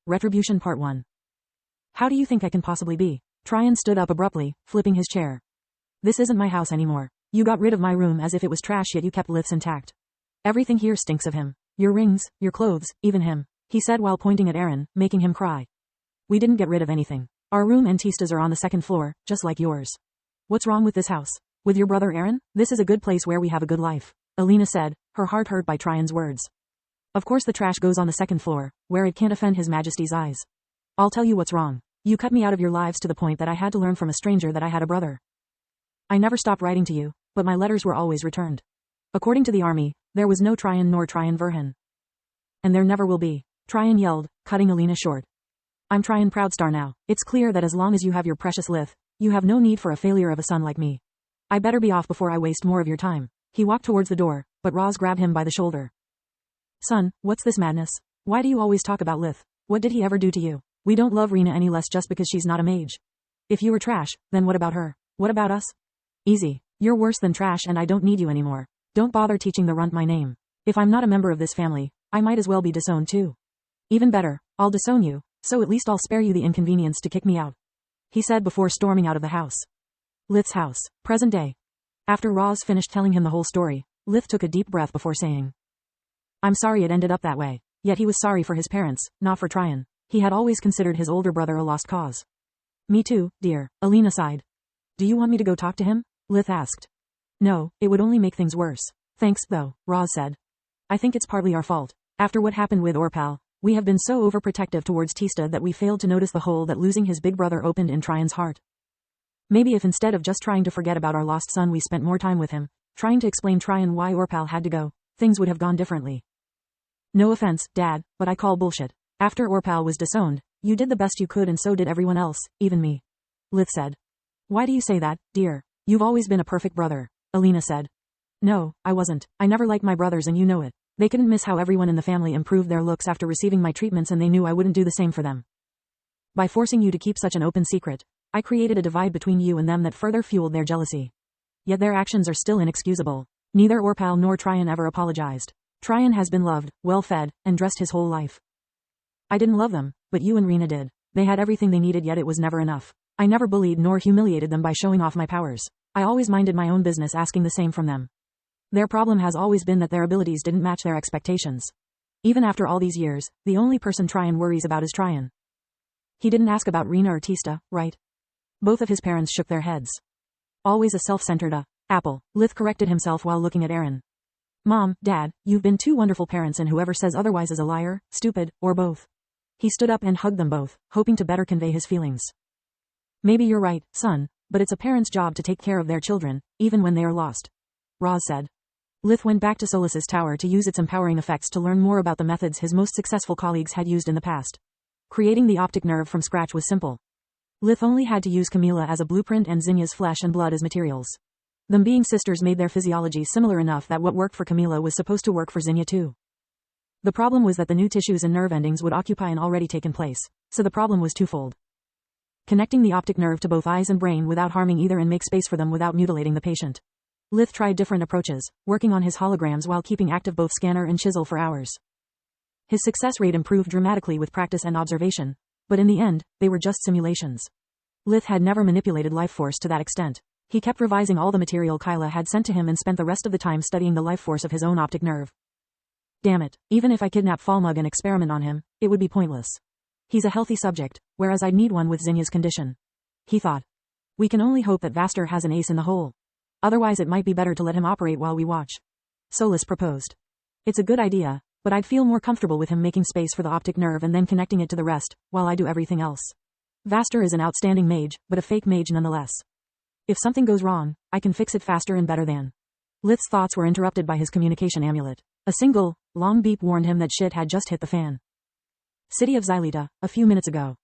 Retribution Part 1. How do you think I can possibly be? Tryon stood up abruptly, flipping his chair. This isn't my house anymore. You got rid of my room as if it was trash, yet you kept Lith's intact. Everything here stinks of him. Your rings, your clothes, even him, he said while pointing at Aaron, making him cry. We didn't get rid of anything. Our room and Tista's are on the second floor, just like yours. What's wrong with this house? With your brother Aaron? This is a good place where we have a good life, Alina said, her heart hurt by Tryon's words. Of course the trash goes on the second floor, where it can't offend His Majesty's eyes. I'll tell you what's wrong. You cut me out of your lives to the point that I had to learn from a stranger that I had a brother. I never stopped writing to you, but my letters were always returned. According to the army, there was no Tryon nor Tryon Verhan. And there never will be, Tryon yelled, cutting Alina short. I'm Tryon Proudstar now. It's clear that as long as you have your precious Lith, you have no need for a failure of a son like me. I better be off before I waste more of your time. He walked towards the door, but Roz grabbed him by the shoulder. Son, what's this madness? Why do you always talk about Lith? What did he ever do to you? We don't love Rena any less just because she's not a mage. If you were trash, then what about her? What about us? Easy. You're worse than trash and I don't need you anymore. Don't bother teaching the runt my name. If I'm not a member of this family, I might as well be disowned too. Even better, I'll disown you, so at least I'll spare you the inconvenience to kick me out. He said before storming out of the house. Lith's house, present day. After Roz finished telling him the whole story, Lith took a deep breath before saying, I'm sorry it ended up that way. Yet he was sorry for his parents, not for Tryon. He had always considered his older brother a lost cause. Me too, dear, Alina sighed. Do you want me to go talk to him? Lith asked. No, it would only make things worse. Thanks, though, Roz said. I think it's partly our fault. After what happened with Orpal, we have been so overprotective towards Tista that we failed to notice the hole that losing his big brother opened in Tryon's heart. Maybe if instead of just trying to forget about our lost son we spent more time with him, trying to explain Tryon why Orpal had to go, things would have gone differently. No offense, Dad, but I call bullshit. After Orpal was disowned, you did the best you could and so did everyone else, even me. Lith said. Why do you say that, dear? You've always been a perfect brother, Alina said. No, I wasn't. I never liked my brothers and you know it. They couldn't miss how everyone in the family improved their looks after receiving my treatments and they knew I wouldn't do the same for them. By forcing you to keep such an open secret, I created a divide between you and them that further fueled their jealousy. Yet their actions are still inexcusable. Neither Orpal nor Tryon ever apologized. Tryon has been loved, well-fed, and dressed his whole life. I didn't love them, but you and Rena did. They had everything they needed yet it was never enough. I never bullied nor humiliated them by showing off my powers. I always minded my own business asking the same from them. Their problem has always been that their abilities didn't match their expectations. Even after all these years, the only person Tryon worries about is Tryon. He didn't ask about Rena or Tista, right? Both of his parents shook their heads. Always a self-centered apple, Lith corrected himself while looking at Aaron. Mom, Dad, you've been two wonderful parents and whoever says otherwise is a liar, stupid, or both. He stood up and hugged them both, hoping to better convey his feelings. Maybe you're right, son, but it's a parent's job to take care of their children, even when they are lost. Roz said. Lith went back to Solas's tower to use its empowering effects to learn more about the methods his most successful colleagues had used in the past. Creating the optic nerve from scratch was simple. Lith only had to use Camilla as a blueprint and Zinnia's flesh and blood as materials. Them being sisters made their physiology similar enough that what worked for Camilla was supposed to work for Zinnia too. The problem was that the new tissues and nerve endings would occupy an already taken place, so the problem was twofold. Connecting the optic nerve to both eyes and brain without harming either and make space for them without mutilating the patient. Lith tried different approaches, working on his holograms while keeping active both scanner and chisel for hours. His success rate improved dramatically with practice and observation, but in the end, they were just simulations. Lith had never manipulated life force to that extent. He kept revising all the material Kyla had sent to him and spent the rest of the time studying the life force of his own optic nerve. Damn it, even if I kidnap Falmug and experiment on him, it would be pointless. He's a healthy subject, whereas I'd need one with Zinnia's condition. He thought. We can only hope that Vaster has an ace in the hole. Otherwise it might be better to let him operate while we watch. Solas proposed. It's a good idea, but I'd feel more comfortable with him making space for the optic nerve and then connecting it to the rest, while I do everything else. Vaster is an outstanding mage, but a fake mage nonetheless. If something goes wrong, I can fix it faster and better than. Lith's thoughts were interrupted by his communication amulet. A single, long beep warned him that shit had just hit the fan. City of Xylita, a few minutes ago.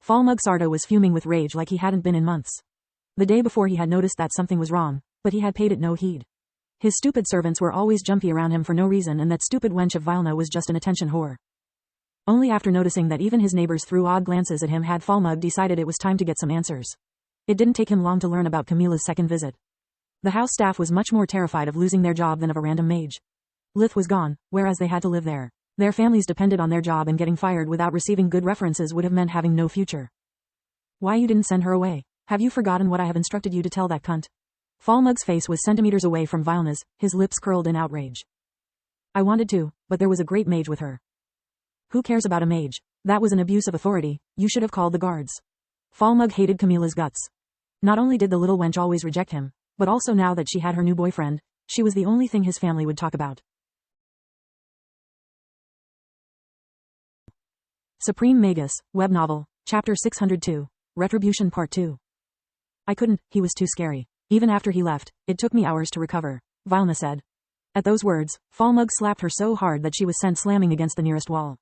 Falmug Sarda was fuming with rage like he hadn't been in months. The day before he had noticed that something was wrong, but he had paid it no heed. His stupid servants were always jumpy around him for no reason and that stupid wench of Vilna was just an attention whore. Only after noticing that even his neighbors threw odd glances at him had Falmug decided it was time to get some answers. It didn't take him long to learn about Camilla's second visit. The house staff was much more terrified of losing their job than of a random mage. Lith was gone, whereas they had to live there. Their families depended on their job, and getting fired without receiving good references would have meant having no future. Why you didn't send her away? Have you forgotten what I have instructed you to tell that cunt? Falmug's face was centimeters away from vileness, his lips curled in outrage. I wanted to, but there was a great mage with her. Who cares about a mage? That was an abuse of authority, you should have called the guards. Falmug hated Camilla's guts. Not only did the little wench always reject him, but also now that she had her new boyfriend, she was the only thing his family would talk about. Supreme Magus, web novel, Chapter 602, Retribution Part 2. I couldn't, he was too scary. Even after he left, it took me hours to recover, Vilna said. At those words, Falmug slapped her so hard that she was sent slamming against the nearest wall.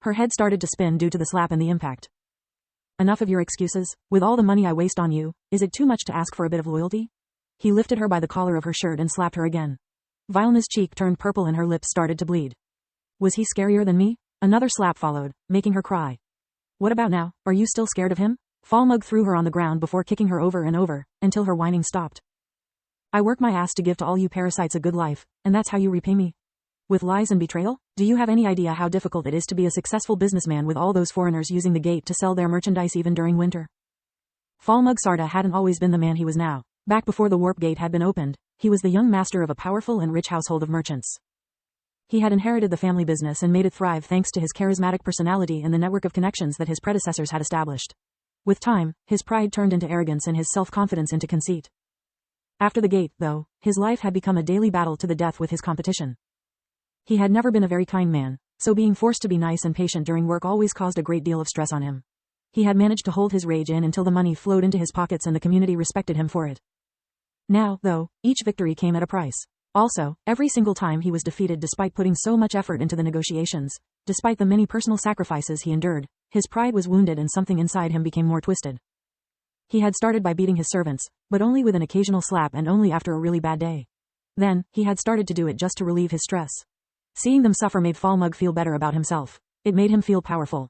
Her head started to spin due to the slap and the impact. Enough of your excuses. With all the money I waste on you, is it too much to ask for a bit of loyalty? He lifted her by the collar of her shirt and slapped her again. Vilna's cheek turned purple and her lips started to bleed. Was he scarier than me? Another slap followed, making her cry. What about now? Are you still scared of him? Falmug threw her on the ground before kicking her over and over, until her whining stopped. I work my ass to give to all you parasites a good life, and that's how you repay me? With lies and betrayal? Do you have any idea how difficult it is to be a successful businessman with all those foreigners using the gate to sell their merchandise even during winter? Falmug Sarda hadn't always been the man he was now. Back before the warp gate had been opened, he was the young master of a powerful and rich household of merchants. He had inherited the family business and made it thrive thanks to his charismatic personality and the network of connections that his predecessors had established. With time, his pride turned into arrogance and his self-confidence into conceit. After the gate, though, his life had become a daily battle to the death with his competition. He had never been a very kind man, so being forced to be nice and patient during work always caused a great deal of stress on him. He had managed to hold his rage in until the money flowed into his pockets and the community respected him for it. Now, though, each victory came at a price. Also, every single time he was defeated despite putting so much effort into the negotiations, despite the many personal sacrifices he endured, his pride was wounded and something inside him became more twisted. He had started by beating his servants, but only with an occasional slap and only after a really bad day. Then, he had started to do it just to relieve his stress. Seeing them suffer made Falmug feel better about himself. It made him feel powerful.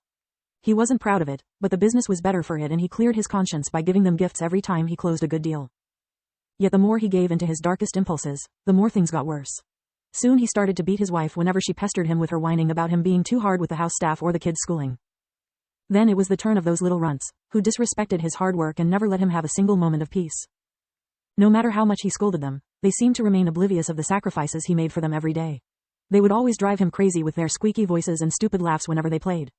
He wasn't proud of it, but the business was better for it and he cleared his conscience by giving them gifts every time he closed a good deal. Yet the more he gave into his darkest impulses, the more things got worse. Soon he started to beat his wife whenever she pestered him with her whining about him being too hard with the house staff or the kids' schooling. Then it was the turn of those little runts, who disrespected his hard work and never let him have a single moment of peace. No matter how much he scolded them, they seemed to remain oblivious of the sacrifices he made for them every day. They would always drive him crazy with their squeaky voices and stupid laughs whenever they played.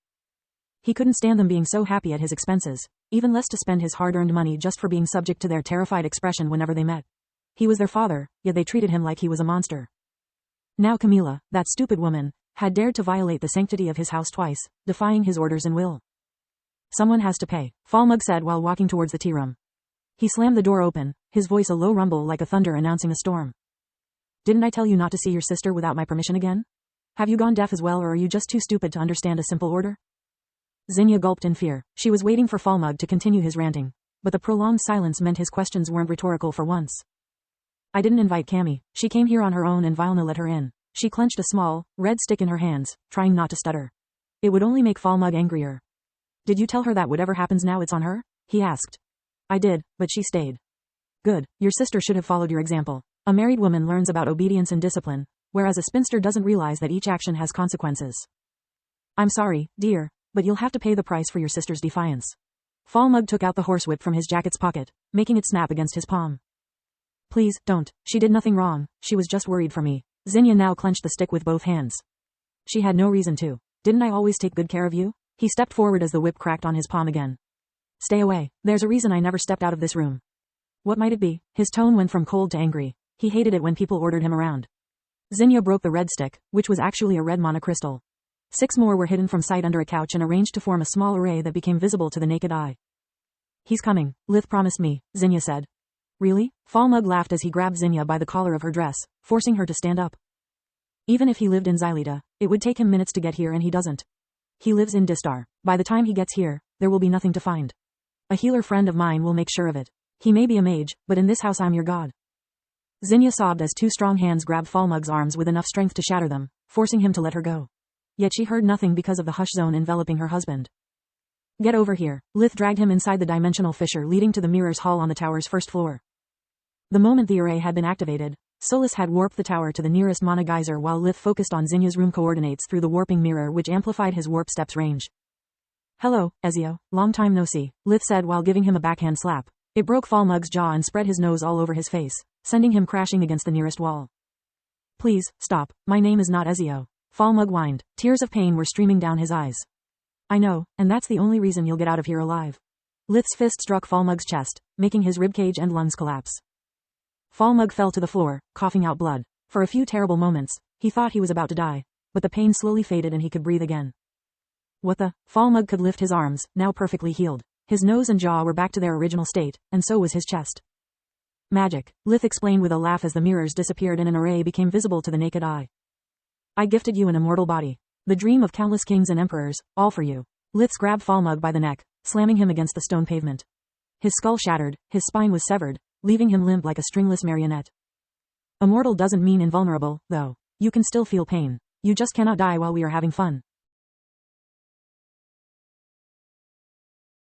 He couldn't stand them being so happy at his expenses, even less to spend his hard-earned money just for being subject to their terrified expression whenever they met. He was their father, yet they treated him like he was a monster. Now Camilla, that stupid woman, had dared to violate the sanctity of his house twice, defying his orders and will. Someone has to pay, Falmug said while walking towards the tea room. He slammed the door open, his voice a low rumble like a thunder announcing a storm. Didn't I tell you not to see your sister without my permission again? Have you gone deaf as well, or are you just too stupid to understand a simple order? Zinnia gulped in fear. She was waiting for Falmug to continue his ranting, but the prolonged silence meant his questions weren't rhetorical for once. I didn't invite Cammy. She came here on her own and Vilna let her in. She clenched a small, red stick in her hands, trying not to stutter. It would only make Falmug angrier. Did you tell her that whatever happens now it's on her? He asked. I did, but she stayed. Good, your sister should have followed your example. A married woman learns about obedience and discipline, whereas a spinster doesn't realize that each action has consequences. I'm sorry, dear, but you'll have to pay the price for your sister's defiance. Falmug took out the horsewhip from his jacket's pocket, making it snap against his palm. Please, don't. She did nothing wrong, she was just worried for me. Zinnia now clenched the stick with both hands. She had no reason to. Didn't I always take good care of you? He stepped forward as the whip cracked on his palm again. Stay away. There's a reason I never stepped out of this room. What might it be? His tone went from cold to angry. He hated it when people ordered him around. Zinnia broke the red stick, which was actually a red monocrystal. 6 more were hidden from sight under a couch and arranged to form a small array that became visible to the naked eye. He's coming, Lith promised me, Zinnia said. Really? Falmug laughed as he grabbed Zinnia by the collar of her dress, forcing her to stand up. Even if he lived in Xylita, it would take him minutes to get here and he doesn't. He lives in Distar. By the time he gets here, there will be nothing to find. A healer friend of mine will make sure of it. He may be a mage, but in this house I'm your god. Zinnia sobbed as 2 strong hands grabbed Falmug's arms with enough strength to shatter them, forcing him to let her go. Yet she heard nothing because of the hush zone enveloping her husband. Get over here. Lith dragged him inside the dimensional fissure leading to the mirrors hall on the tower's first floor. The moment the array had been activated, Solus had warped the tower to the nearest mana geyser while Lith focused on Zinya's room coordinates through the warping mirror which amplified his warp steps range. Hello, Ezio, long time no see, Lith said while giving him a backhand slap. It broke Falmug's jaw and spread his nose all over his face, sending him crashing against the nearest wall. Please, stop, my name is not Ezio. Falmug whined. Tears of pain were streaming down his eyes. I know, and that's the only reason you'll get out of here alive. Lith's fist struck Falmug's chest, making his ribcage and lungs collapse. Falmug fell to the floor, coughing out blood. For a few terrible moments, he thought he was about to die, but the pain slowly faded and he could breathe again. What the? Falmug could lift his arms, now perfectly healed. His nose and jaw were back to their original state, and so was his chest. Magic, Lith explained with a laugh as the mirrors disappeared and an array became visible to the naked eye. I gifted you an immortal body. The dream of countless kings and emperors, all for you. Lith grabbed Falmug by the neck, slamming him against the stone pavement. His skull shattered, his spine was severed, leaving him limp like a stringless marionette. Immortal doesn't mean invulnerable, though. You can still feel pain. You just cannot die while we are having fun.